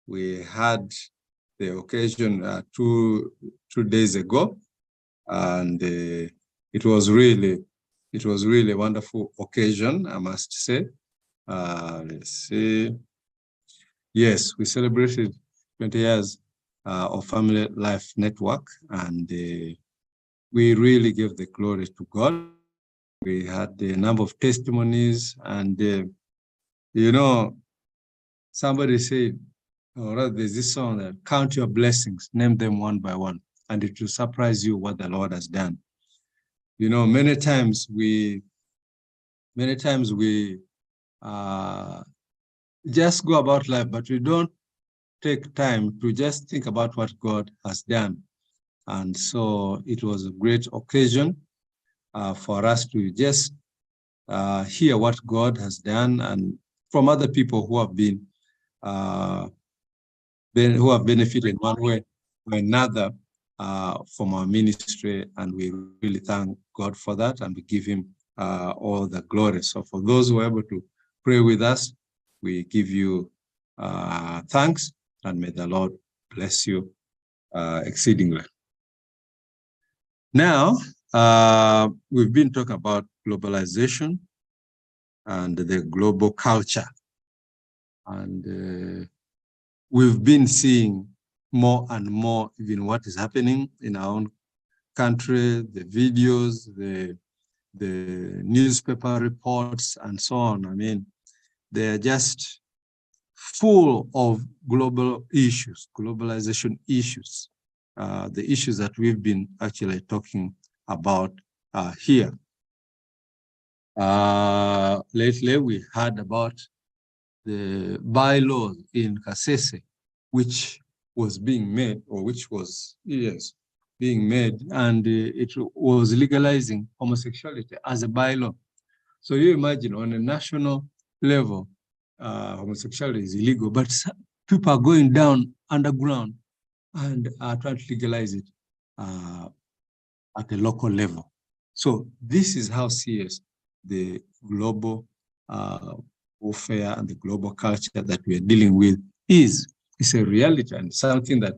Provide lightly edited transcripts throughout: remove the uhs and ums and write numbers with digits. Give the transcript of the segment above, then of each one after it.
We had the occasion 2 days ago, and it was really a wonderful occasion, I must say. Let's see. Yes, we celebrated 20 years of Family Life Network, and we really give the glory to God. We had a number of testimonies, and you know, somebody said, or rather, there's this song that count your blessings, name them one by one, and it will surprise you what the Lord has done. You know, many times we just go about life, but we don't take time to just think about what God has done. And so it was a great occasion for us to just hear what God has done, and from other people who have benefited one way or another from our ministry, and we really thank God for that, and we give him all the glory. So for those who were able to pray with us, we give you thanks, and may the Lord bless you exceedingly. Now, we've been talking about globalization and the global culture, and we've been seeing more and more even what is happening in our own country, the videos, the newspaper reports, and so on. I mean, they're just full of global issues, globalization issues, the issues that we've been actually talking about here. Lately, we heard about the bylaw in G.C.C, which was being made, or which was, yes, being made, and it was legalizing homosexuality as a bylaw. So you imagine on a national level, homosexuality is illegal, but people are going down underground and are trying to legalize it at a local level. So this is how serious the global warfare and the global culture that we are dealing with is. It's a reality and something that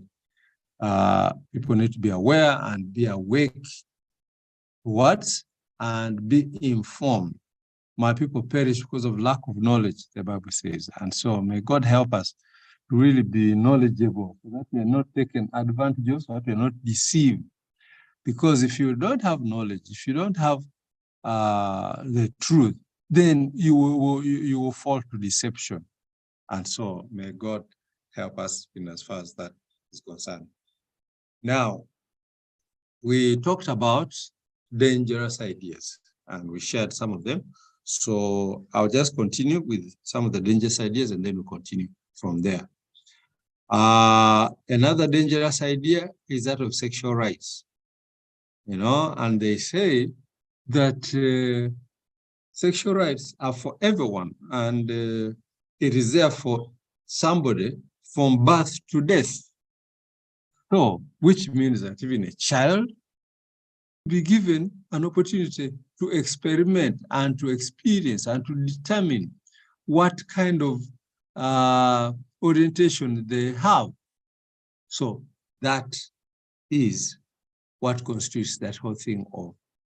people need to be aware and be awake towards and be informed. My people perish because of lack of knowledge, the Bible says. And so may God help us to really be knowledgeable, so that we are not taken advantage of, so that we are not deceived. Because if you don't have knowledge, if you don't have the truth, then you will fall to deception. And so may God help us in as far as that is concerned. Now, we talked about dangerous ideas, and we shared some of them. So I'll just continue with some of the dangerous ideas, and then we'll continue from there. Another dangerous idea is that of sexual rights. You know, and they say that sexual rights are for everyone, and it is there for somebody from birth to death. So, which means that even a child be given an opportunity to experiment and to experience and to determine what kind of orientation they have. So that is what constitutes that whole thing of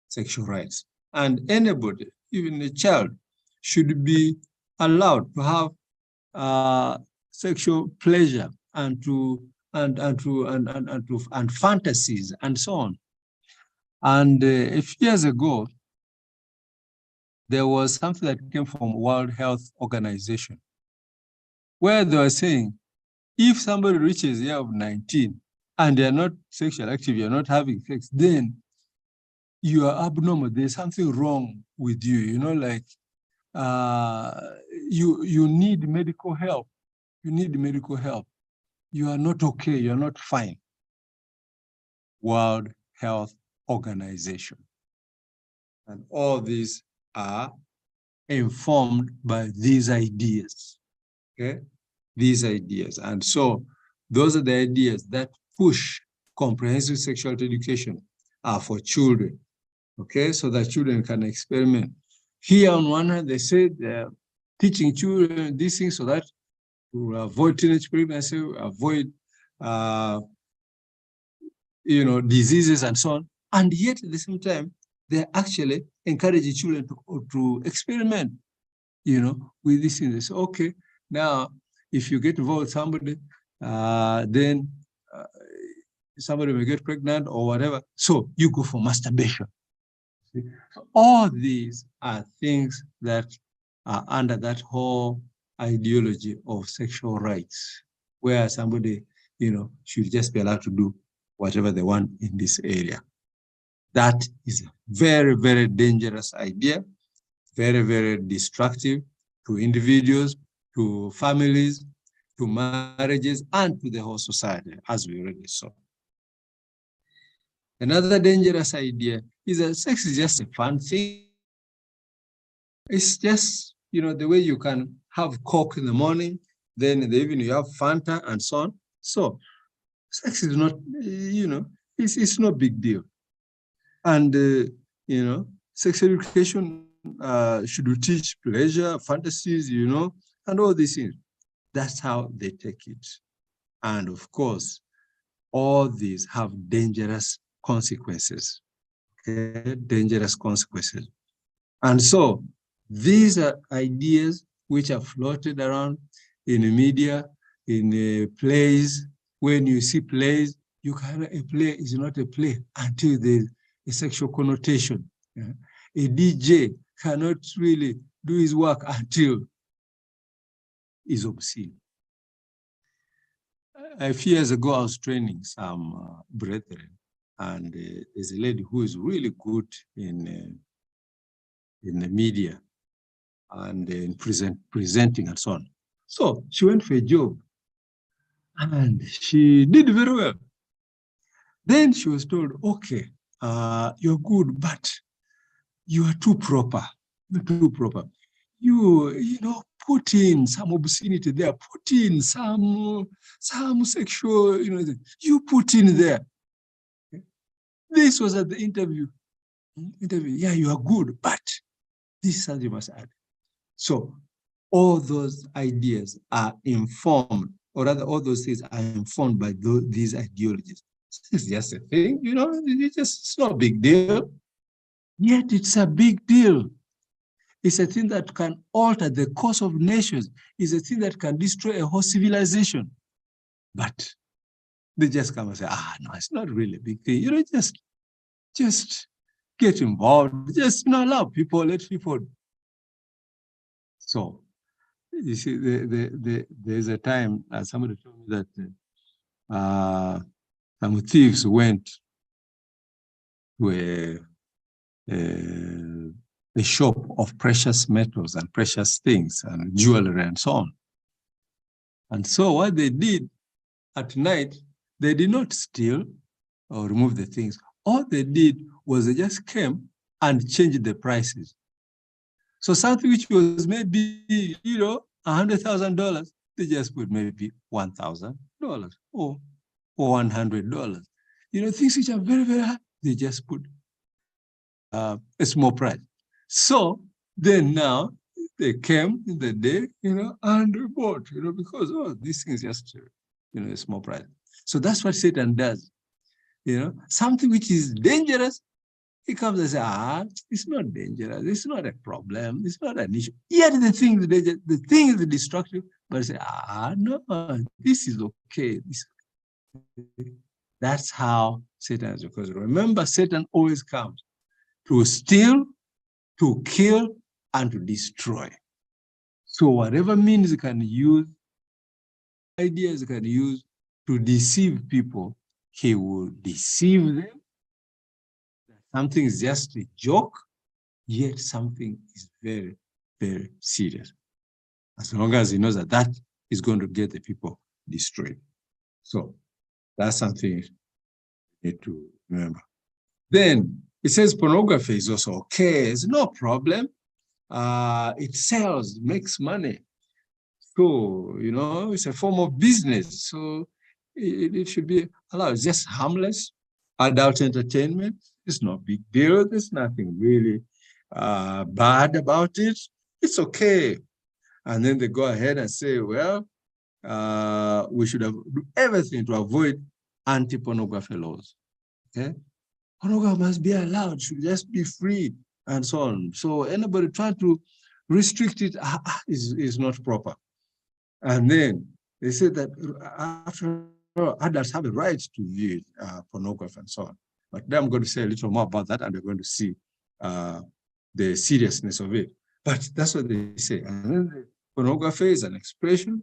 sexual rights. And anybody, even a child, should be allowed to have sexual pleasure and fantasies and so on. And a few years ago, there was something that came from World Health Organization, where they were saying, if somebody reaches the year of 19 and they're not sexually active, you're not having sex, then you are abnormal. There's something wrong with you. You know, like you need medical help. You need medical help. You are not okay. You're not fine. World Health Organization. And all these are informed by these ideas. Okay, these ideas. And so those are the ideas that push comprehensive sexuality education for children. Okay, so that children can experiment. Here on one hand, they say they're teaching children these things so that to avoid teenage pregnancy, avoid, diseases and so on. And yet at the same time, they're actually encouraging children to experiment, with these things. So, okay, now if you get involved with somebody, then somebody may get pregnant or whatever. So you go for masturbation. See? All these are things that are under that whole ideology of sexual rights, where somebody, should just be allowed to do whatever they want in this area. That is a very, very dangerous idea, very, very destructive to individuals, to families, to marriages, and to the whole society, as we already saw. Another dangerous idea is that sex is just a fun thing. It's just, the way you can have Coke in the morning, then in the evening you have Fanta and so on. So sex is not, it's no big deal. And, sex education should teach pleasure, fantasies, and all these things. That's how they take it. And of course, all these have dangerous consequences, okay? Dangerous consequences. And so these are ideas which are floated around in the media, in plays. When you see plays, a play is not a play until there's a sexual connotation. Yeah? A DJ cannot really do his work until it's obscene. A few years ago, I was training some brethren, and there's a lady who is really good in the media and in presenting and so on. So she went for a job, and she did very well. Then she was told, okay, you're good, but you are too proper. You're too proper. You put in some obscenity there, put in some sexual, you put in there. This was at the interview. Yeah, you are good, but this is something you must add. So all those ideas are informed, or rather all those things are informed by these ideologies. It's just a thing, it's not a big deal. Yet it's a big deal. It's a thing that can alter the course of nations. It's a thing that can destroy a whole civilization. But they just come and say, no, it's not really a big thing. Just get involved. Just allow people, let people. So, you see, there's a time somebody told me that some thieves went to a shop of precious metals and precious things and jewelry and so on. And so what they did at night, they did not steal or remove the things. All they did was they just came and changed the prices. So something which was maybe, $100,000, they just put maybe $1,000 or $100. Things which are very, very high, they just put a small price. So then now they came in the day, and bought, because these things just, a small price. So that's what Satan does. Something which is dangerous, he comes and says, it's not dangerous, it's not a problem, it's not an issue. Yet the thing is destructive, but I say, no, this is okay. That's how Satan is, because remember, Satan always comes to steal, to kill, and to destroy. So whatever means he can use, ideas he can use to deceive people, he will deceive them. Something is just a joke, yet something is very, very serious. As long as he knows that is going to get the people destroyed. So that's something you need to remember. Then it says pornography is also okay. It's no problem. It sells, makes money. So, it's a form of business. So it should be allowed. It's just harmless. Adult entertainment. It's no big deal. There's nothing really bad about it. It's okay. And then they go ahead and say, well, we should have do everything to avoid anti-pornography laws. Okay, pornography must be allowed, should just be free, and so on. So anybody trying to restrict it is not proper. And then they say that after all, adults have a right to view pornography and so on. But then I'm going to say a little more about that, and we're going to see the seriousness of it. But that's what they say. And then the pornography is an expression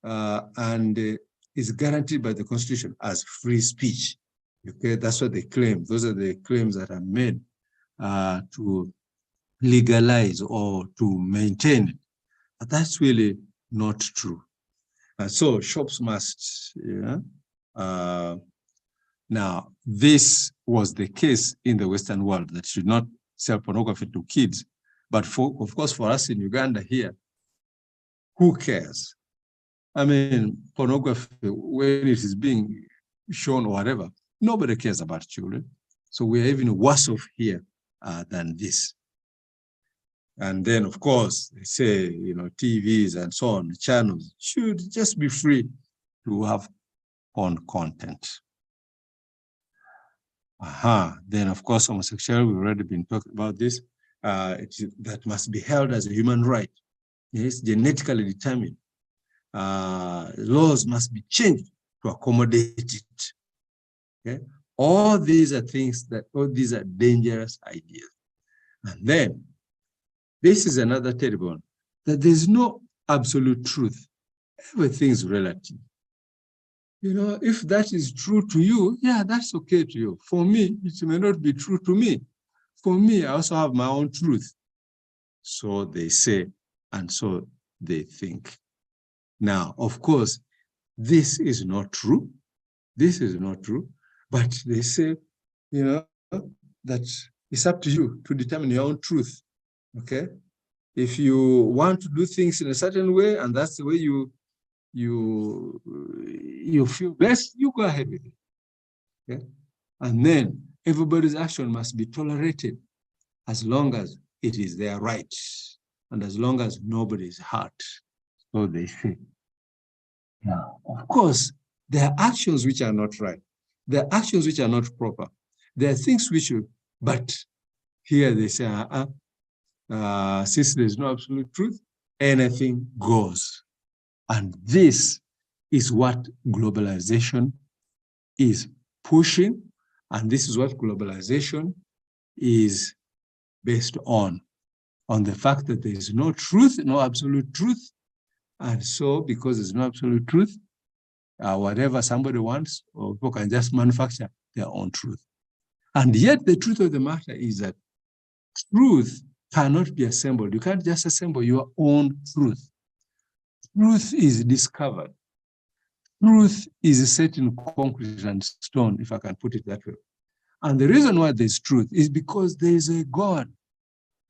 and is guaranteed by the Constitution as free speech. Okay, that's what they claim. Those are the claims that are made to legalize or to maintain it. But that's really not true. So shops must, now this was the case in the Western world, that should not sell pornography to kids. But of course, for us in Uganda here, who cares? I mean, pornography, when it is being shown or whatever, nobody cares about children. So we are even worse off here than this. And then, of course, they say, TVs and so on, channels should just be free to have porn content. Then, of course, homosexuality, we've already been talking about this. That must be held as a human right. It's genetically determined. Laws must be changed to accommodate it. Okay? All these are dangerous ideas. And then, this is another terrible one, that there's no absolute truth. Everything's relative. If that is true to you, yeah, that's okay to you. For me, it may not be true to me. For me, I also have my own truth. So they say, and so they think. Now, of course, this is not true. This is not true. But they say, that it's up to you to determine your own truth. Okay? If you want to do things in a certain way, and that's the way you feel best, you go ahead with it. Okay? And then everybody's action must be tolerated as long as it is their right and as long as nobody is hurt. So they say. Now, of course, there are actions which are not right. There are actions which are not proper. There are things which but here they say, since there's no absolute truth, anything goes. And this is what globalization is pushing, and this is what globalization is based on the fact that there is no truth, no absolute truth. And so, because there's no absolute truth, whatever somebody wants, or people can just manufacture their own truth. And yet, the truth of the matter is that truth cannot be assembled. You can't just assemble your own truth. Truth is discovered. Truth is set in concrete and stone, if I can put it that way. And the reason why there's truth is because there is a God.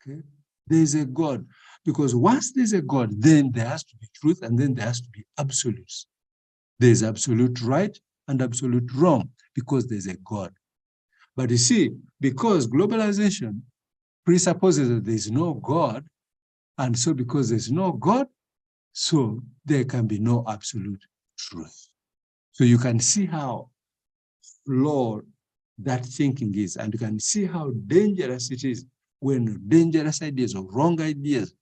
Okay? There is a God. Because once there's a God, then there has to be truth, and then there has to be absolutes. There's absolute right and absolute wrong, because there's a God. But you see, because globalization presupposes that there's no God, and so because there's no God, so there can be no absolute truth. So you can see how flawed that thinking is, and you can see how dangerous it is when dangerous ideas or wrong ideas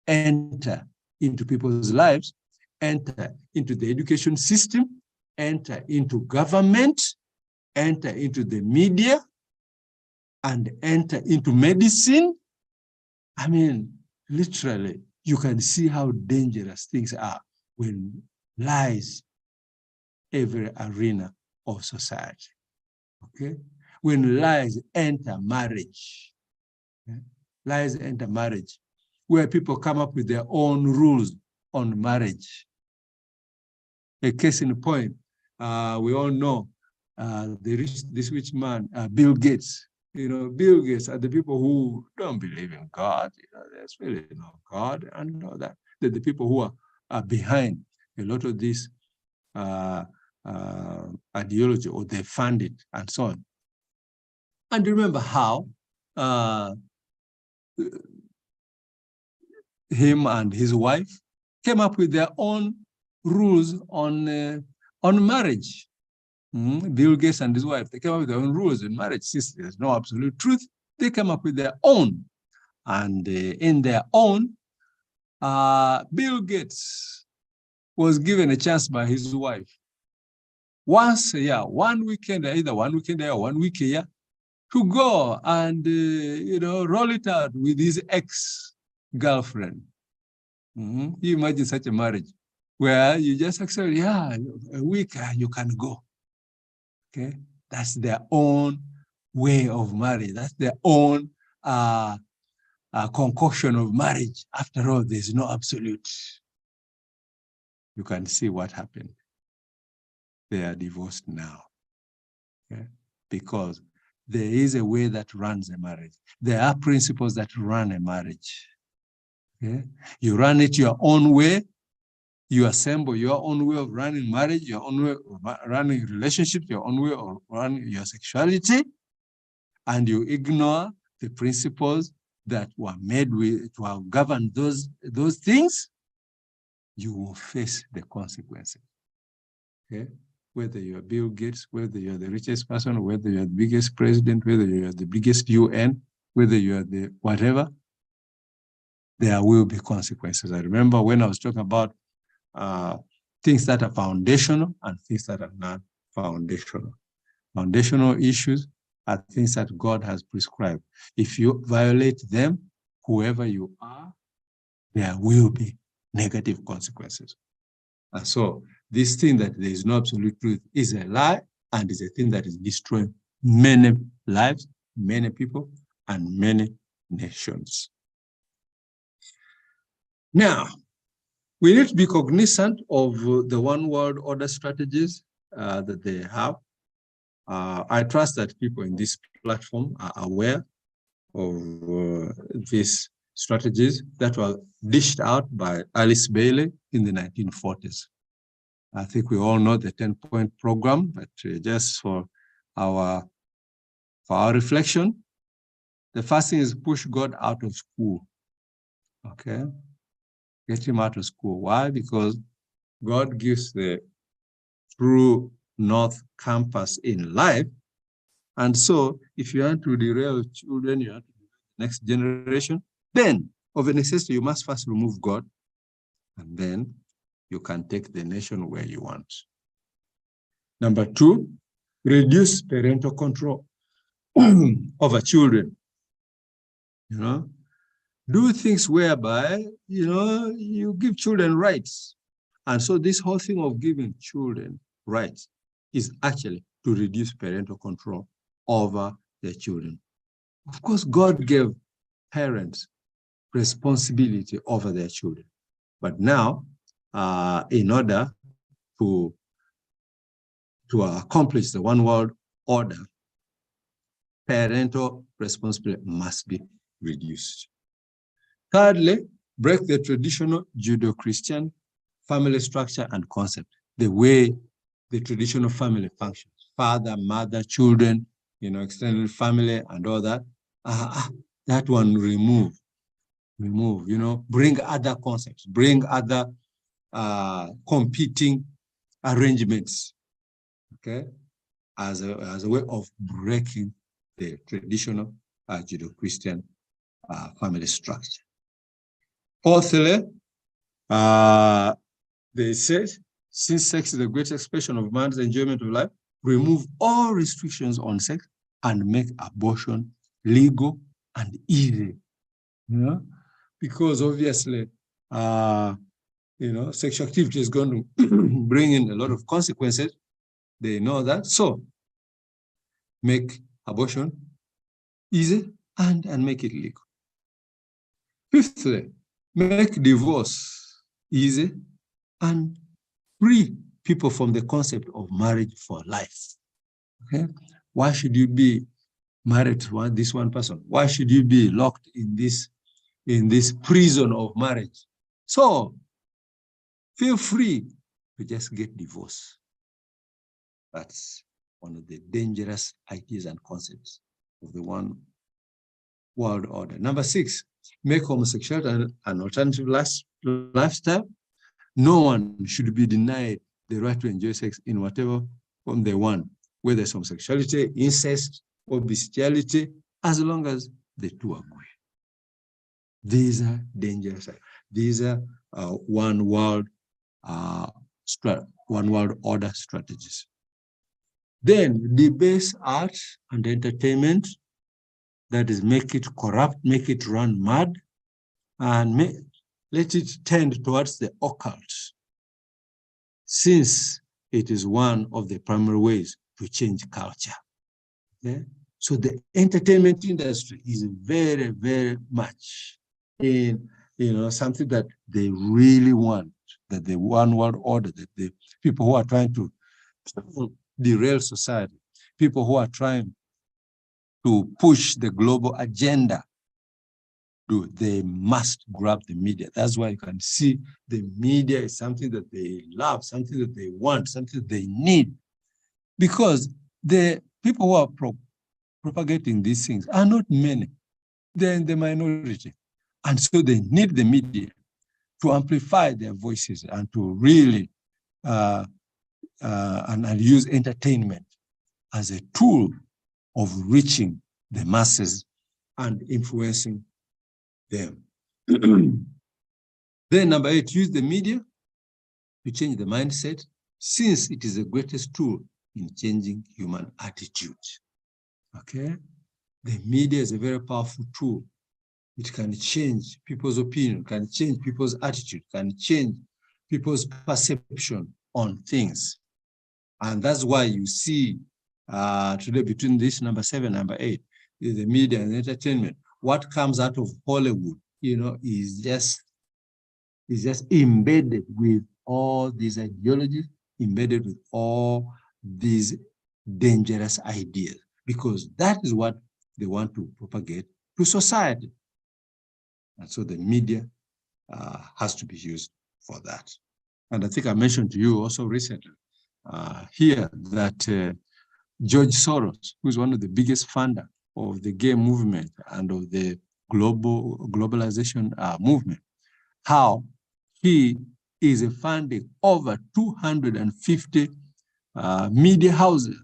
enter into people's lives, enter into the education system, enter into government, enter into the media, and enter into medicine. I mean, literally, you can see how dangerous things are when lies every arena of society. Okay? When lies enter marriage, okay? Lies enter marriage, where people come up with their own rules on marriage. A case in point, we all know this rich man, Bill Gates. Bill Gates are the people who don't believe in God. There's really no God, and all that. They're the people who are behind a lot of this ideology, or they fund it, and so on. And remember how him and his wife came up with their own rules on marriage. Bill Gates and his wife, they came up with their own rules in marriage. Since there's no absolute truth, they came up with their own. And in their own, Bill Gates was given a chance by his wife once a year, 1 weekend, either 1 weekend or 1 week a year, to go and roll it out with his ex-girlfriend. You imagine such a marriage where you just accept, yeah, a week you can go. Okay, that's their own way of marriage. That's their own concoction of marriage. After all, there's no absolute. You can see what happened. They are divorced now. Okay? Because there is a way that runs a marriage. There are principles that run a marriage. Okay? You run it your own way. You assemble your own way of running marriage, your own way of running relationships, your own way of running your sexuality, and you ignore the principles that were made to have governed those things, you will face the consequences. Okay? Whether you're Bill Gates, whether you're the richest person, whether you're the biggest president, whether you're the biggest UN, whether you're the whatever, there will be consequences. I remember when I was talking about things that are foundational and things that are not foundational. Foundational issues are things that God has prescribed. If you violate them, whoever you are, there will be negative consequences. And so this thing that there is no absolute truth is a lie, and is a thing that is destroying many lives, many people, and many nations. Now, we need to be cognizant of the one world order strategies that they have. I trust that people in this platform are aware of these strategies that were dished out by Alice Bailey in the 1940s. I think we all know the 10-point program, but just for our reflection, the first thing is push God out of school. Okay? Get him out of school. Why? Because God gives the true north compass in life. And so if you want to derail children, you want to derail the next generation, then of a necessity, you must first remove God, and then you can take the nation where you want. Number two, reduce parental control over children. Do things whereby, you give children rights. And so this whole thing of giving children rights is actually to reduce parental control over their children. Of course, God gave parents responsibility over their children. But now, in order to accomplish the one world order, parental responsibility must be reduced. Thirdly, break the traditional Judeo-Christian family structure and concept, the way the traditional family functions, father, mother, children, extended family and all that. That one remove, bring other concepts, bring other competing arrangements, okay, as a way of breaking the traditional Judeo-Christian family structure. Fourthly, they said, since sex is the greatest expression of man's enjoyment of life, remove all restrictions on sex and make abortion legal and easy. Because obviously, sexual activity is going to bring in a lot of consequences. They know that. So make abortion easy and make it legal. Fifthly, make divorce easy and free people from the concept of marriage for life. Okay? Why should you be married to this one person? Why should you be locked in this prison of marriage? So feel free to just get divorced. That's one of the dangerous ideas and concepts of the one world order. Number 6, make homosexuality an alternative lifestyle, no one should be denied the right to enjoy sex in whatever form they want, whether it's homosexuality, incest, or bestiality, as long as the two agree. These are dangerous. These are one world order strategies. Then debase art and entertainment, that is, make it corrupt, make it run mad, and let it tend towards the occult, since it is one of the primary ways to change culture. Okay? So the entertainment industry is very, very much in, something that they really want, that the one world order, that the people who are trying to derail society, people who are trying to push the global agenda, they must grab the media. That's why you can see the media is something that they love, something that they want, something that they need. Because the people who are propagating these things are not many. They're in the minority. And so they need the media to amplify their voices and to really and use entertainment as a tool of reaching the masses and influencing them. Then number 8, use the media to change the mindset, since it is the greatest tool in changing human attitude. Okay? The media is a very powerful tool. It can change people's opinion, can change people's attitude, can change people's perception on things. And that's why you see today, between this number 7, number 8, is the media and entertainment. What comes out of Hollywood, is just embedded with all these ideologies, embedded with all these dangerous ideas, because that is what they want to propagate to society. And so the media has to be used for that. And I think I mentioned to you also recently here that George Soros, who is one of the biggest funder of the gay movement and of the globalization movement, how he is funding over 250 media houses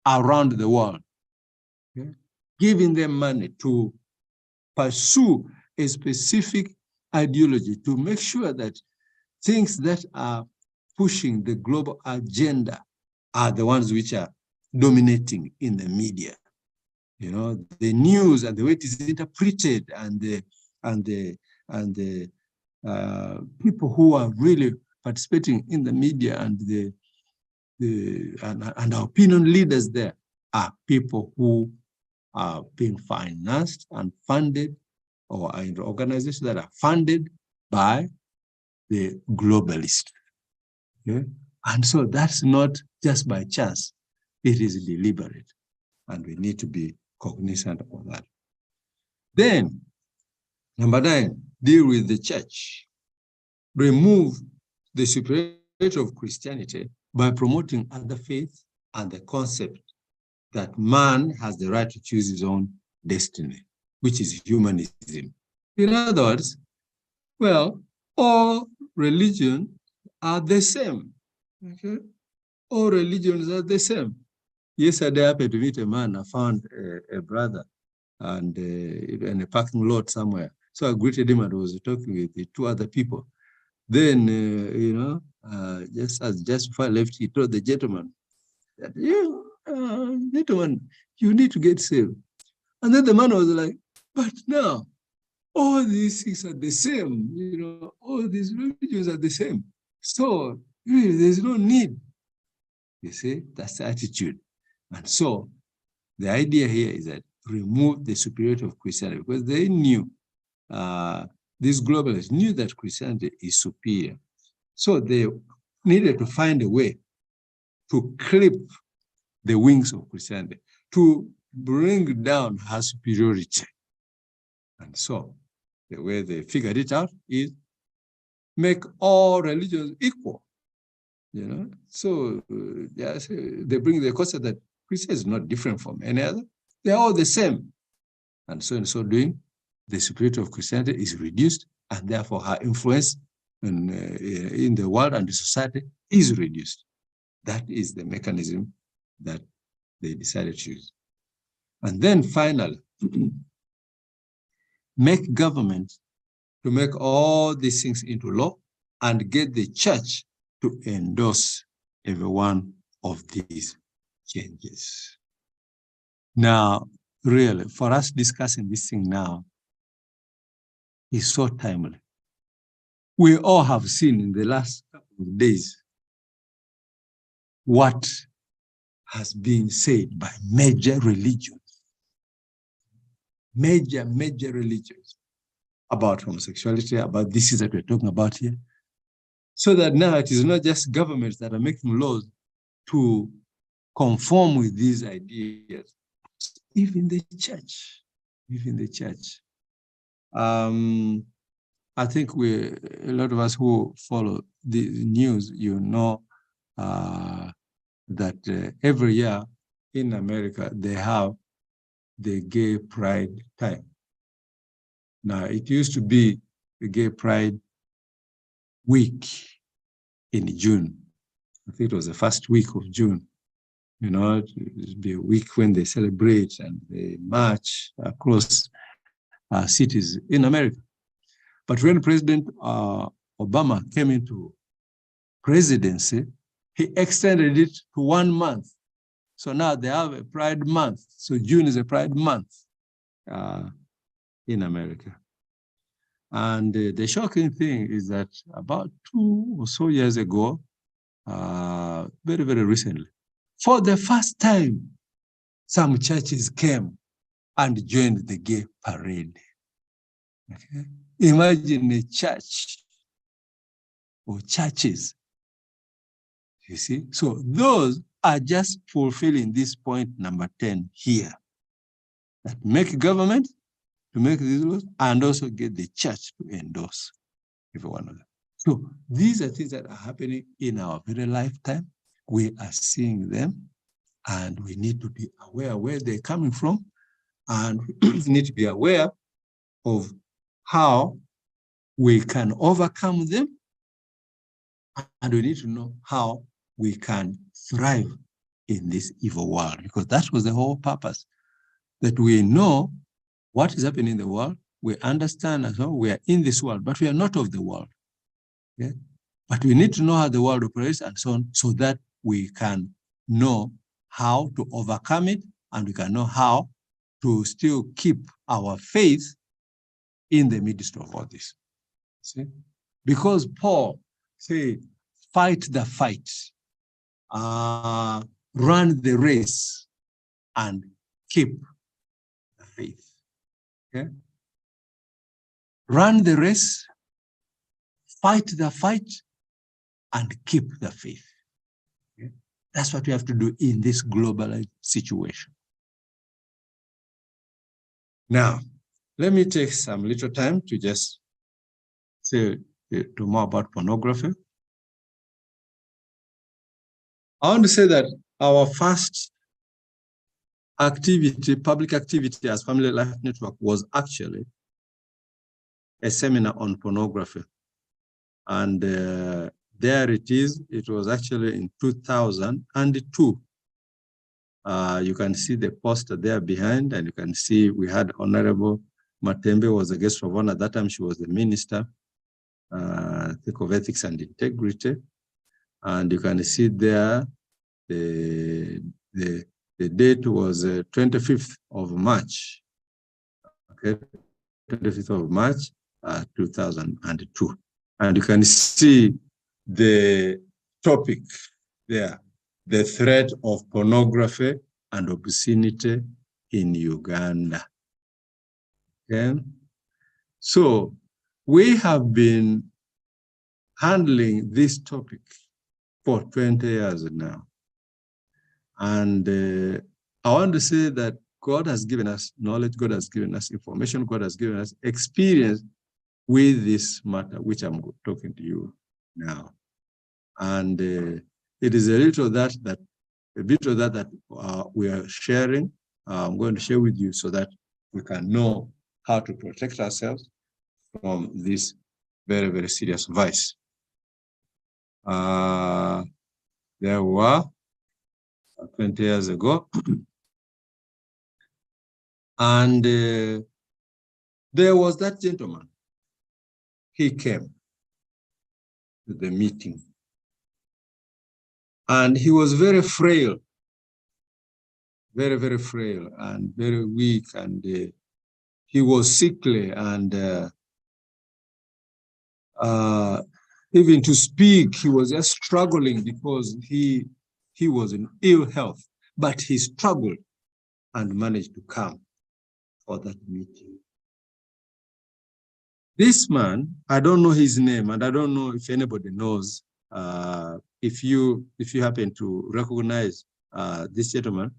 around the world, okay, giving them money to pursue a specific ideology, to make sure that things that are pushing the global agenda are the ones which are dominating in the media. The news and the way it is interpreted, and the people who are really participating in the media, and our opinion leaders there are people who are being financed and funded, or are in organizations that are funded by the globalists. Okay? And so that's not just by chance, it is deliberate. And we need to be cognizant of that. Then, number 9, deal with the church. Remove the superiority of Christianity by promoting other faiths and the concept that man has the right to choose his own destiny, which is humanism. In other words, well, all religions are the same. Okay? All religions are the same. Yesterday, I happened to meet a man. I found a brother and in a parking lot somewhere. So I greeted him and was talking with the 2 other people. Then, just before I left, he told the gentleman that, gentleman, you need to get saved. And then the man was like, but now, all these things are the same. All these religions are the same. So, really, there's no need. You see, that's the attitude. And so, the idea here is that remove the superiority of Christianity, because they knew, these globalists knew that Christianity is superior. So they needed to find a way to clip the wings of Christianity, to bring down her superiority. And so the way they figured it out is make all religions equal. So yes, they bring the concept that Christianity is not different from any other. They're all the same. And so in so doing, the superiority of Christianity is reduced, and therefore her influence in the world and the society is reduced. That is the mechanism that they decided to use. And then finally, make government to make all these things into law and get the church to endorse every one of these changes. Now, really, for us discussing this thing now is so timely. We all have seen in the last couple of days what has been said by major religions, major religions about homosexuality, about this that we're talking about here. So that now it is not just governments that are making laws to conform with these ideas, even the church, I think a lot of us who follow the news, you know, that every year in America, they have the Gay Pride time. Now, it used to be the Gay Pride week in June. I think it was the first week of June. You know, it would be a week when they celebrate and they march across cities in America. But when President Obama came into presidency, he extended it to 1 month. So now they have a Pride month. So June is a Pride month in America. And the shocking thing is that about 2 or so years ago, very recently, for the first time, some churches came and joined the gay parade. Okay? Imagine a church or churches, you see? So those are just fulfilling this point number 10 here, that make government to make these laws and also get the church to endorse every one of them. So these are things that are happening in our very lifetime. We are seeing them and we need to be aware where they're coming from, and we need to be aware of how we can overcome them, and we need to know how we can thrive in this evil world, because that was the whole purpose, that we know what is happening in the world, we understand as well, we are in this world, but we are not of the world. Okay? But we need to know how the world operates and so on, so that we can know how to overcome it, and we can know how to still keep our faith in the midst of all this. See? Because Paul said, fight the fight, run the race, and keep the faith. Okay? Run the race, fight the fight, and keep the faith. Okay? That's what we have to do in this globalized situation. Now, let me take some little time to just say more about pornography. I want to say that our first activity, public activity as Family Life Network, was actually a seminar on pornography. And there it is. It was actually in 2002. You can see the poster there behind, and you can see we had Honorable Matembe was a guest of honor. At that time, she was the minister of Ethics and Integrity. And you can see there the date was 25th of March. Okay, 25th of March, 2002. And you can see the topic there, the threat of pornography and obscenity in Uganda. Okay? So we have been handling this topic for 20 years now. And I want to say that God has given us knowledge, God has given us information, God has given us experience with this matter, which I'm talking to you now. And it is a little of that we are sharing. I'm going to share with you so that we can know how to protect ourselves from this very, very serious vice. There were 20 years ago. And there was that gentleman. He came to the meeting. And he was very frail, very, very frail and very weak. And he was sickly, and even to speak, he was just struggling because he was in ill health. But he struggled and managed to come for that meeting. This man, I don't know his name, and I don't know if anybody knows. If you happen to recognize this gentleman,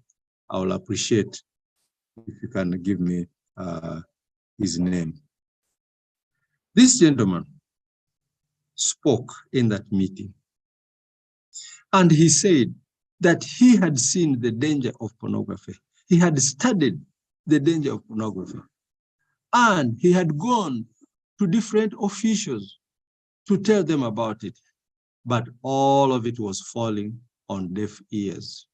I will appreciate if you can give me his name. This gentleman spoke in that meeting, and he said that he had seen the danger of pornography. He had studied the danger of pornography, and he had gone to different officials to tell them about it, but all of it was falling on deaf ears.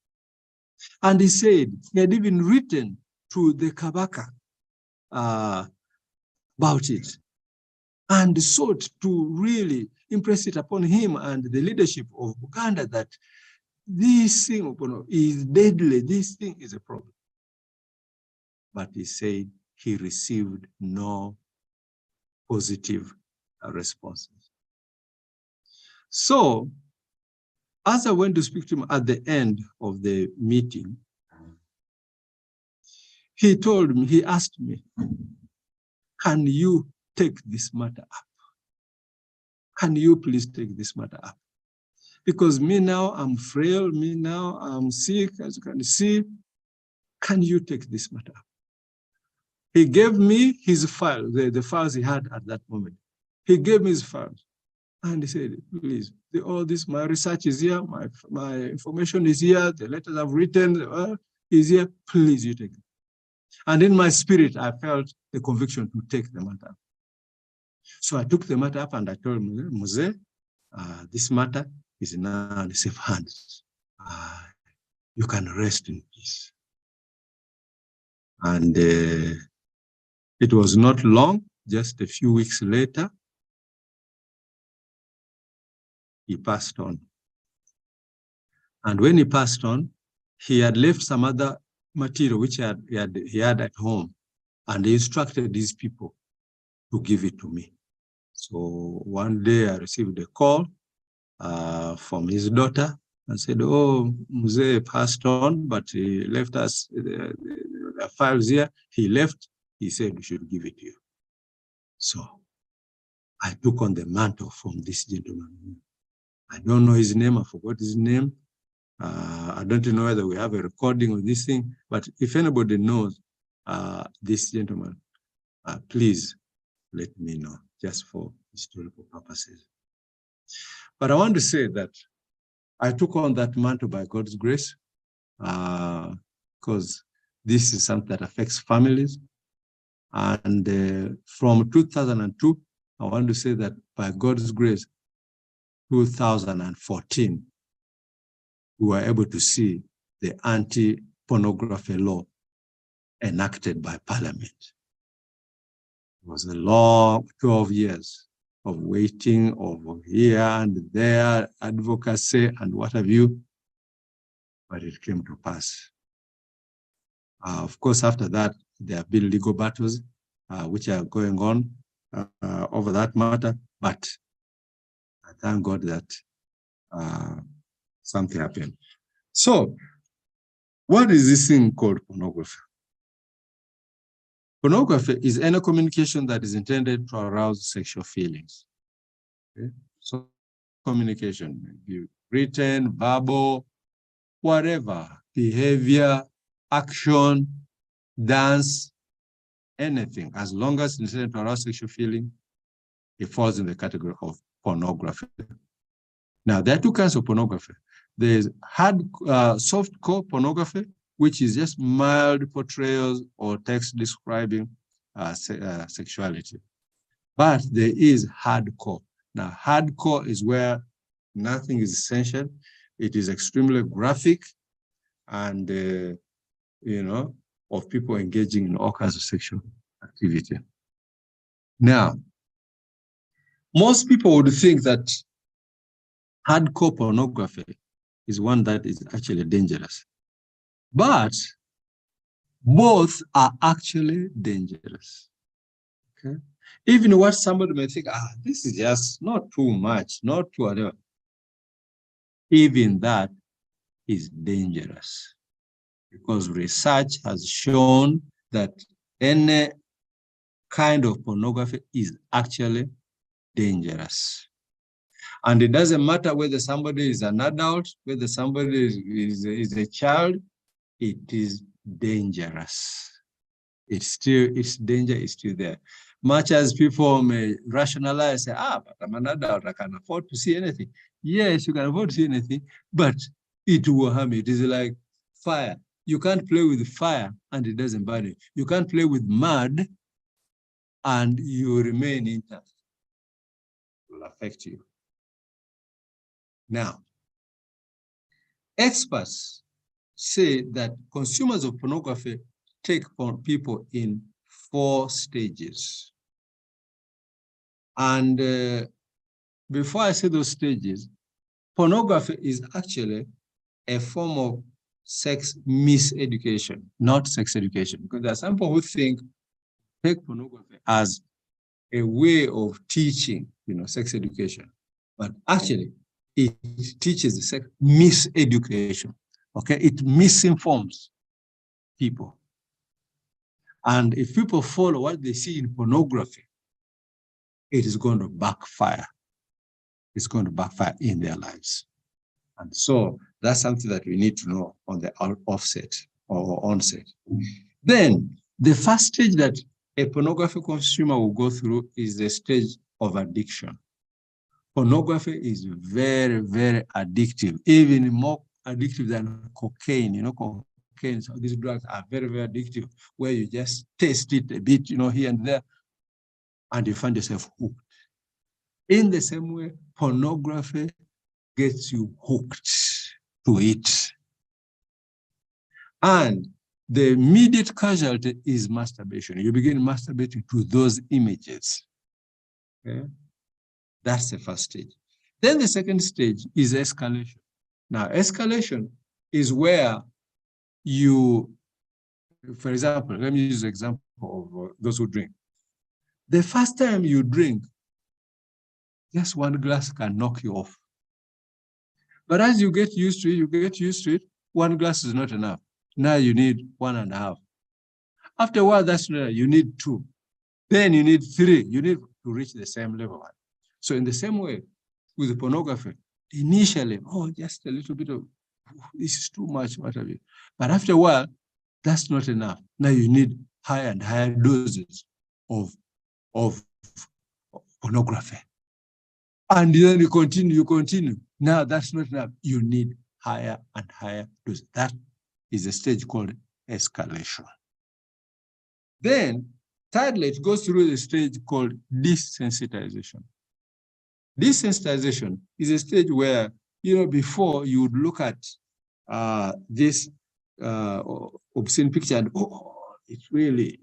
And he said he had even written to the Kabaka about it, and sought to really impress it upon him and the leadership of Uganda that this thing is deadly, this thing is a problem. But he said he received no positive responses. So, as I went to speak to him at the end of the meeting, he told me, he asked me, can you take this matter up? Can you please take this matter up? Because me now, I'm frail, me now, I'm sick, as you can see. Can you take this matter up? He gave me his file, the files he had at that moment. He gave me his files. And he said, please, all this, my research is here, my information is here, the letters I've written is here, please, you take it. And in my spirit, I felt the conviction to take the matter up. So I took the matter up and I told Muse, this matter is now in safe hands. You can rest in peace. And it was not long, just a few weeks later, he passed on. And when he passed on, he had left some other material which he had at home, and he instructed these people to give it to me. So one day I received a call from his daughter and said, oh, Muse passed on, but he left us the files here. He left, he said we should give it to you. So I took on the mantle from this gentleman. I don't know his name, I forgot his name. I don't know whether we have a recording of this thing, but if anybody knows this gentleman, please let me know, just for historical purposes. But I want to say that I took on that mantle by God's grace, because this is something that affects families. And from 2002, I want to say that by God's grace, 2014, we were able to see the anti-pornography law enacted by Parliament. It was a long 12 years of waiting over here and there, advocacy and what have you, but it came to pass. Of course, after that, there have been legal battles which are going on over that matter, but I thank God that something happened. So, what is this thing called pornography? Pornography is any communication that is intended to arouse sexual feelings. Okay? So, communication, be written, verbal, whatever, behavior, action, dance, anything, as long as it's intended to arouse sexual feeling, it falls in the category of pornography. Now, there are two kinds of pornography. There's hard, soft-core pornography, which is just mild portrayals or text describing sexuality. But there is hardcore. Now, hardcore is where nothing is essential. It is extremely graphic and, of people engaging in all kinds of sexual activity. Now, most people would think that hardcore pornography is one that is actually dangerous. But both are actually dangerous. Okay? Even what somebody may think, this is just not too much, not too whatever. Even that is dangerous because research has shown that any kind of pornography is actually dangerous. And it doesn't matter whether somebody is an adult, whether somebody is a child, it is dangerous. Its danger is still there. Much as people may rationalize, say, but I'm an adult, I can afford to see anything. Yes, you can afford to see anything, but it will harm you. It is like fire. You can't play with fire and it doesn't burn you. You can't play with mud and you remain intact. It will affect you. Now, experts say that consumers of pornography take people in 4 stages. And before I say those stages, pornography is actually a form of sex miseducation, not sex education. Because there are some people who take pornography as a way of teaching, sex education. But actually, it teaches sex miseducation. Okay, it misinforms people. And if people follow what they see in pornography, it is going to backfire. It's going to backfire in their lives. And so that's something that we need to know on the offset or onset. Then the first stage that a pornography consumer will go through is the stage of addiction. Pornography is very, very addictive, even more addictive than cocaine. Cocaine, so these drugs are very, very addictive, where you just taste it a bit, here and there, and you find yourself hooked. In the same way, pornography gets you hooked to it. And the immediate casualty is masturbation. You begin masturbating to those images. Okay? That's the first stage. Then the second stage is escalation. Now, escalation is where you, for example, let me use the example of those who drink. The first time you drink, just one glass can knock you off. But as you get used to it, one glass is not enough. Now you need 1.5. After a while, that's not enough. You need 2. Then you need 3. You need to reach the same level. So in the same way, with the pornography, initially, just a little bit of, this is too much, what have you. But after a while, that's not enough. Now you need higher and higher doses of pornography. And then you continue. Now that's not enough. You need higher and higher doses. That is a stage called escalation. Then, thirdly, it goes through the stage called desensitization. Desensitization is a stage where, before you would look at this obscene picture and, it's really,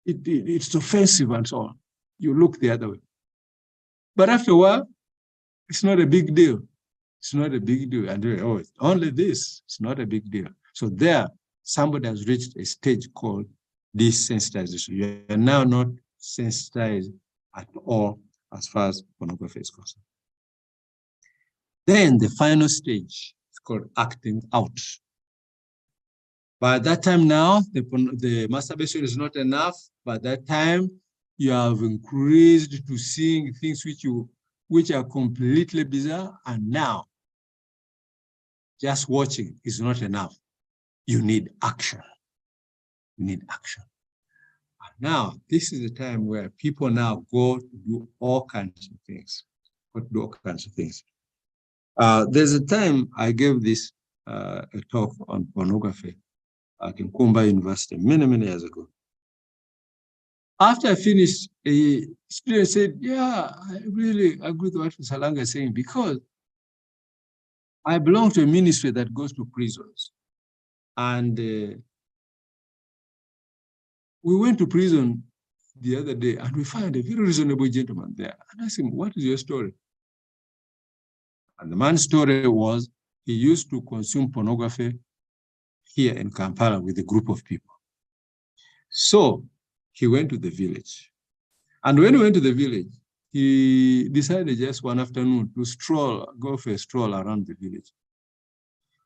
it's offensive and so on. You look the other way. But after a while, it's not a big deal. It's not a big deal. And it's only this. It's not a big deal. So there, somebody has reached a stage called desensitization. You are now not sensitized at all as far as pornography is concerned. Then the final stage is called acting out. By that time now, the masturbation is not enough. By that time, you have increased to seeing things which are completely bizarre, and now just watching is not enough. You need action. You need action. And now, this is the time where people now go to do all kinds of things. There's a time I gave this a talk on pornography at Nkumba University many, many years ago. After I finished, a student said, yeah, I really agree with what Salanga is saying, because I belong to a ministry that goes to prisons. And we went to prison the other day, and we found a very reasonable gentleman there. And I asked him, what is your story? And the man's story was, he used to consume pornography here in Kampala with a group of people. So he went to the village. And when he went to the village, he decided just one afternoon to go for a stroll around the village.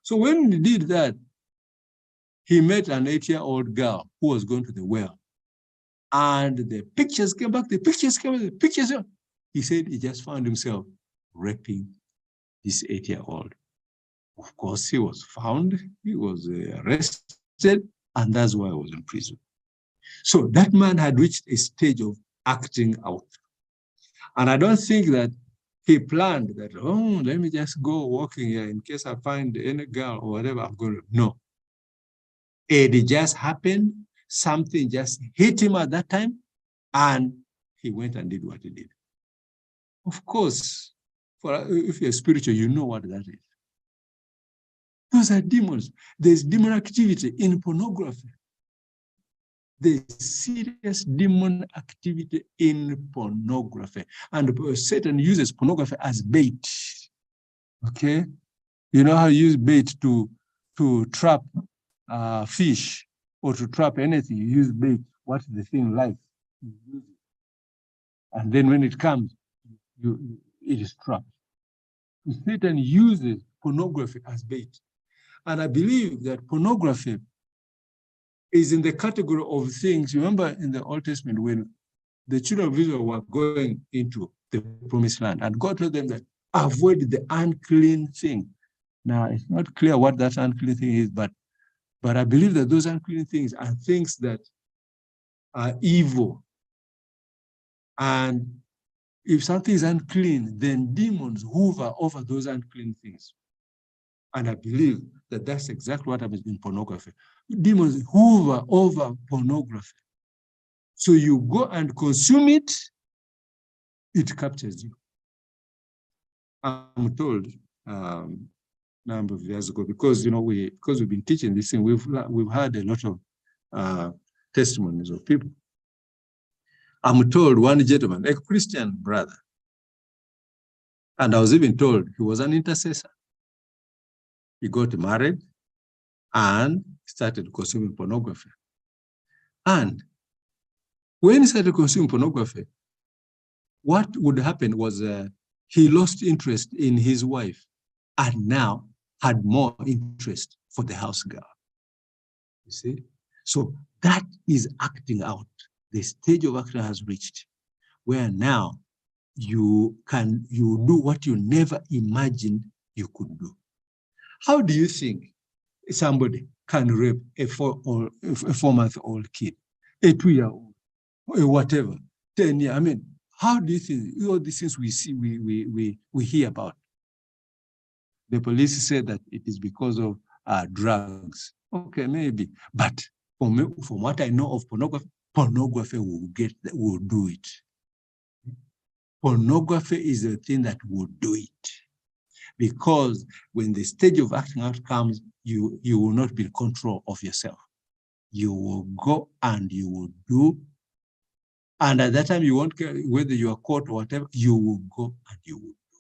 So when he did that, he met an 8-year-old girl who was going to the well. And the pictures came back, the pictures. He said he just found himself raping this 8-year-old. Of course, he was found, he was arrested, and that's why he was in prison. So that man had reached a stage of acting out. And I don't think that he planned that, oh, let me just go walking here in case I find any girl or whatever I'm going to. No. It just happened. Something just hit him at that time, and he went and did what he did. Of course, if you're spiritual, you know what that is. Those are demons. There's demon activity in pornography. There's serious demon activity in pornography. And Satan uses pornography as bait. Okay? You know how you use bait to trap fish or to trap anything. You use bait. What is the thing like? And then when it comes, it is trapped. Satan uses pornography as bait. And I believe that pornography is in the category of things. Remember in the Old Testament when the children of Israel were going into the promised land, and God told them that avoid the unclean thing. Now, it's not clear what that unclean thing is, but I believe that those unclean things are things that are evil. And if something is unclean, then demons hover over those unclean things. And I believe that that's exactly what happens in pornography. Demons hover over pornography. So you go and consume it, it captures you. I'm told a number of years ago, because because we've been teaching this thing, we've had a lot of testimonies of people. I'm told one gentleman, a Christian brother, and I was even told he was an intercessor. He got married and started consuming pornography. And when he started consuming pornography, what would happen was he lost interest in his wife and now had more interest for the house girl. You see? So that is acting out. The stage of action has reached where now you do what you never imagined you could do. How do you think somebody can rape a 4-month-old kid, a 2-year-old, or whatever, 10 years? I mean, how do you think all these things we see, we hear about? The police said that it is because of drugs. Okay, maybe, but from what I know of pornography will do it. Pornography is the thing that will do it. Because when the stage of acting out comes, you will not be in control of yourself. You will go and you will do. And at that time, you won't care whether you are caught or whatever, you will go and you will do.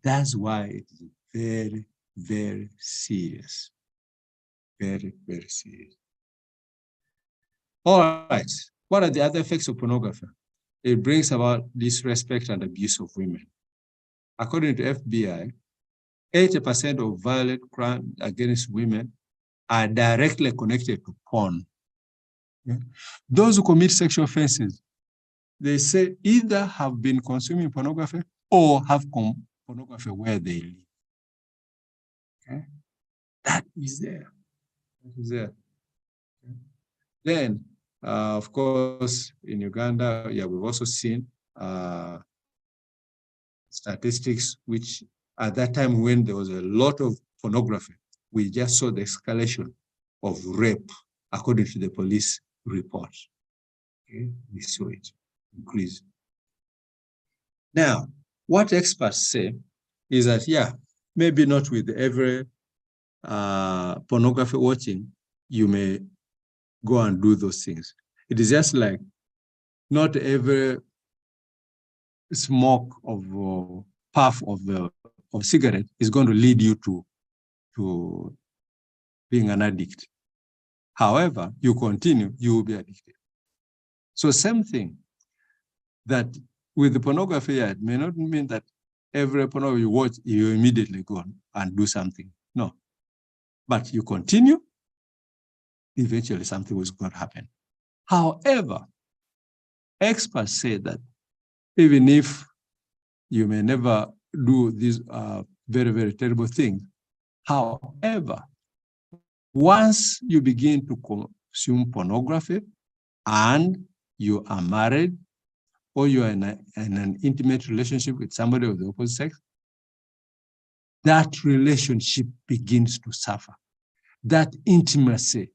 That's why it is very, very serious. Very, very serious. All right. What are the other effects of pornography? It brings about disrespect and abuse of women. According to FBI, 80% of violent crimes against women are directly connected to porn. Okay? Those who commit sexual offenses, they say either have been consuming pornography or have pornography where they live. Okay? That is there. That is there. Okay? Then, of course, in Uganda, we've also seen statistics which at that time when there was a lot of pornography, we just saw the escalation of rape according to the police report. Okay, we saw it increase. Now, what experts say is that, yeah, maybe not with every pornography watching, you may go and do those things. It is just like not every smoke of puff of a cigarette is going to lead you to being an addict. However, you continue, you will be addicted. So same thing, that with the pornography, it may not mean that every pornography you watch, you immediately go and do something. No. But you continue, eventually something was going to happen. However, experts say that even if you may never do these very, very terrible things, however, once you begin to consume pornography and you are married or you are in an intimate relationship with somebody of the opposite sex, that relationship begins to suffer. That intimacy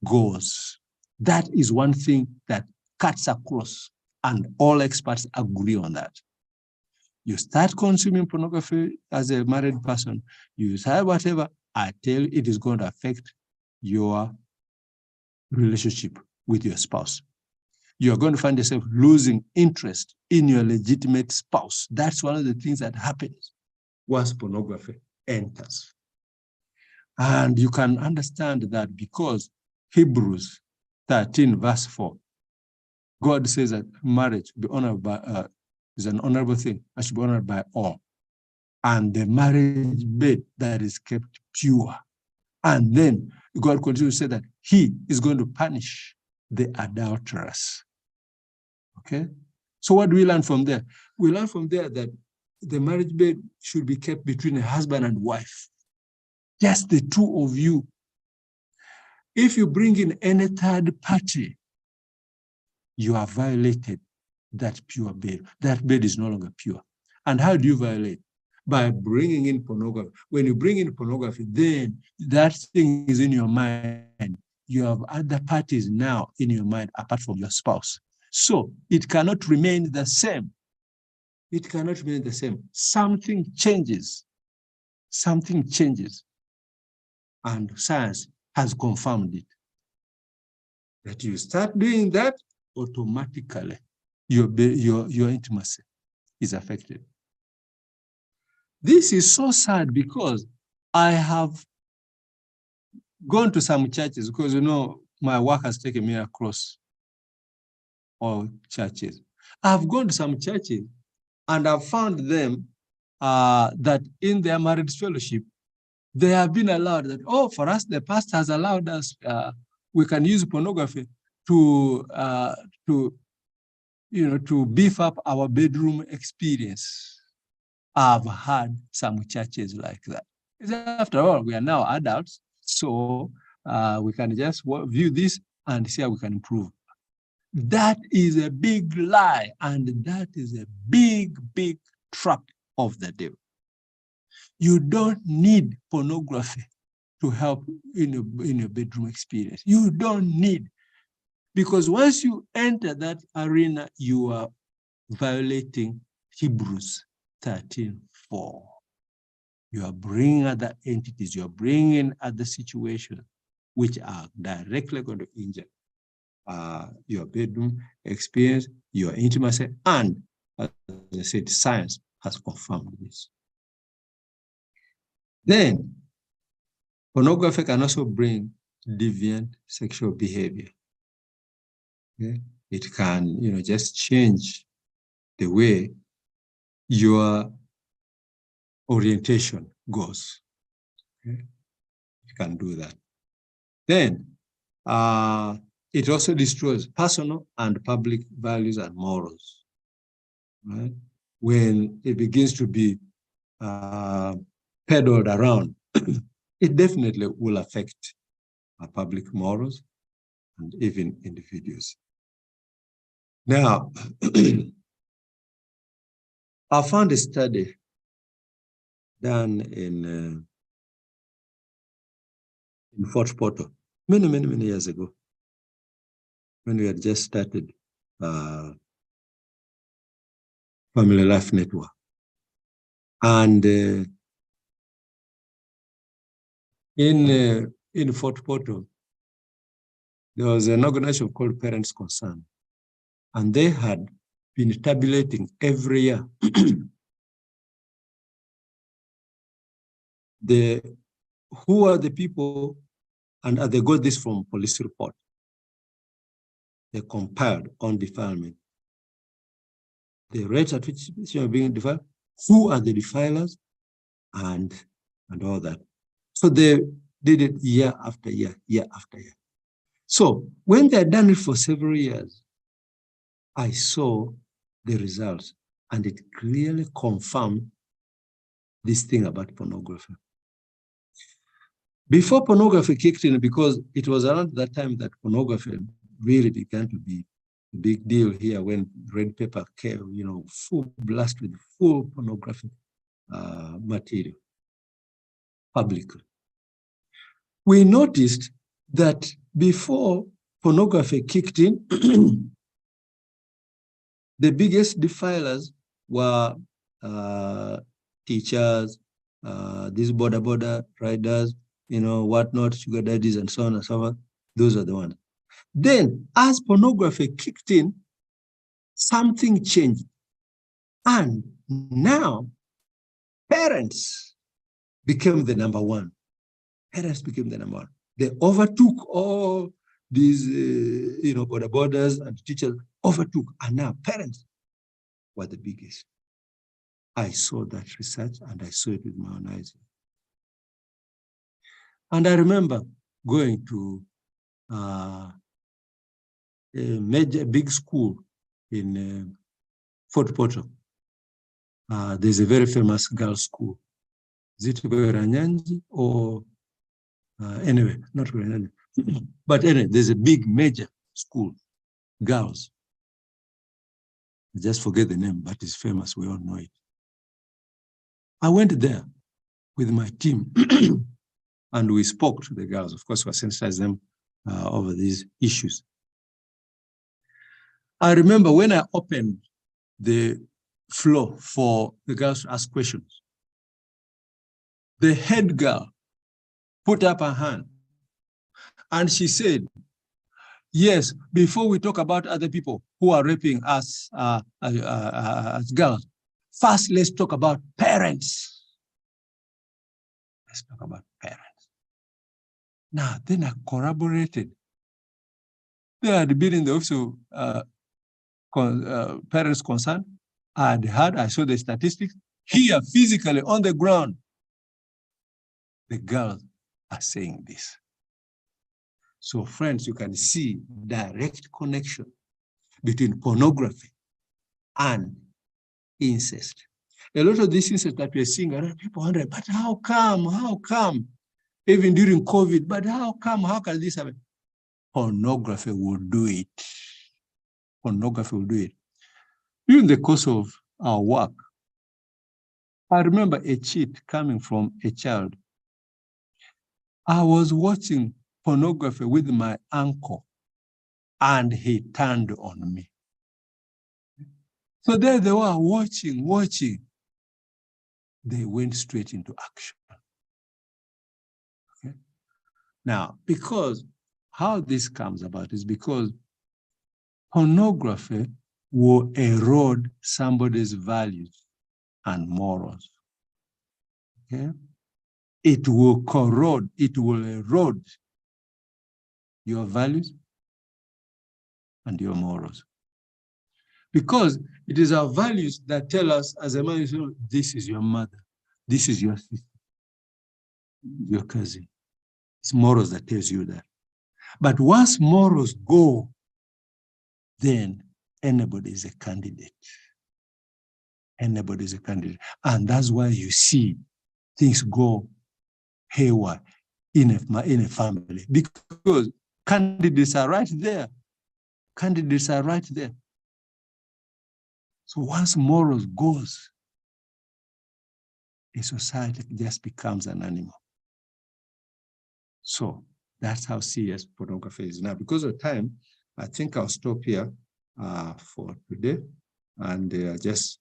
goes. That is one thing that cuts across, and all experts agree on that. You start consuming pornography as a married person, you say whatever, I tell you, it is going to affect your relationship with your spouse. You are going to find yourself losing interest in your legitimate spouse. That's one of the things that happens once pornography enters. And you can understand that because Hebrews 13 verse 4, God says that marriage be honored by, is an honorable thing. It should be honored by all. And the marriage bed that is kept pure. And then God continues to say that he is going to punish the adulterers. Okay? So what do we learn from there? We learn from there that the marriage bed should be kept between a husband and wife. Just the two of you. If you bring in any third party, you have violated that pure bed. That bed is no longer pure. And how do you violate? By bringing in pornography. When you bring in pornography, then that thing is in your mind. You have other parties now in your mind apart from your spouse. So it cannot remain the same. It cannot remain the same. Something changes. Something changes. And science has confirmed it. That you start doing that, automatically your intimacy is affected. This is so sad because I have gone to some churches because, you know, my work has taken me across all churches. I've gone to some churches and I've found them that in their marriage fellowship, they have been allowed that, oh, for us, the pastor has allowed us, we can use pornography to beef up our bedroom experience. I've had some churches like that. After all, we are now adults, so we can just view this and see how we can improve. That is a big lie, and that is a big, big trap of the devil. You don't need pornography to help in your bedroom experience. You don't need, because once you enter that arena, you are violating Hebrews 13:4. You are bringing other entities, you are bringing other situations which are directly going to injure your bedroom experience, your intimacy, and as I said, science has confirmed this. Then, pornography can also bring deviant sexual behavior. Okay? It can, just change the way your orientation goes. Okay? It can do that. Then, it also destroys personal and public values and morals. Right? When it begins to be peddled around, it definitely will affect public morals and even individuals. Now, I found a study done in Fort Portal many years ago when we had just started Family Life Network. And in Fort Portal, there was an organization called Parents Concerned, and they had been tabulating every year who are the people, and they got this from police report. They compiled on defilement, the rates at which children are being defiled, who are the defilers, and all that. So they did it year after year, year after year. So when they had done it for several years, I saw the results, and it clearly confirmed this thing about pornography. Before pornography kicked in, because it was around that time that pornography really began to be a big deal here, when Red Paper came, full blast with full pornographic material publicly. We noticed that before pornography kicked in, the biggest defilers were teachers, these border riders, whatnot, sugar daddies, and so on and so forth. Those are the ones. Then, as pornography kicked in, something changed. And now, parents became the number one. Parents became the number one. They overtook all these, borders and teachers overtook, and now parents were the biggest. I saw that research, and I saw it with my own eyes. And I remember going to a big school in Fort Portal. There's a very famous girls' school. Is it Ranyanji or anyway, not Ranyanji. But anyway, there's a big major school, girls. I just forget the name, but it's famous. We all know it. I went there with my team and we spoke to the girls. Of course, we sensitized them over these issues. I remember when I opened the floor for the girls to ask questions, the head girl put up her hand and she said, yes, before we talk about other people who are raping us as girls, first let's talk about parents. Let's talk about parents. Now, then I corroborated. They had been in the office of Parents Concerned. I saw the statistics. Here, physically, on the ground, the girls are saying this. So, friends, you can see direct connection between pornography and incest. A lot of these incest that we're seeing, a lot of people wonder, but how come? How come? Even during COVID, but how come? How can this happen? Pornography will do it. Pornography will do it. During the course of our work, I remember a cheat coming from a child. I was watching pornography with my uncle, and he turned on me. So there they were watching. They went straight into action. Okay? Now, because how this comes about is because pornography will erode somebody's values and morals. Okay? It will corrode, it will erode your values and your morals. Because it is our values that tell us as a man, this is your mother, this is your sister, your cousin. It's morals that tells you that. But once morals go, then anybody is a candidate. Anybody is a candidate. And that's why you see things go haywire in a family, because candidates are right there. Candidates are right there. So once morals goes, a society just becomes an animal. So that's how serious pornography is. Now, because of time, I think I'll stop here. for today. And just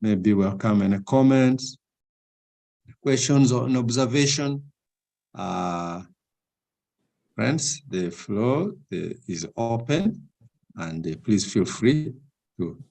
maybe welcome any comments, questions, or an observation. Friends, the floor is open, and please feel free to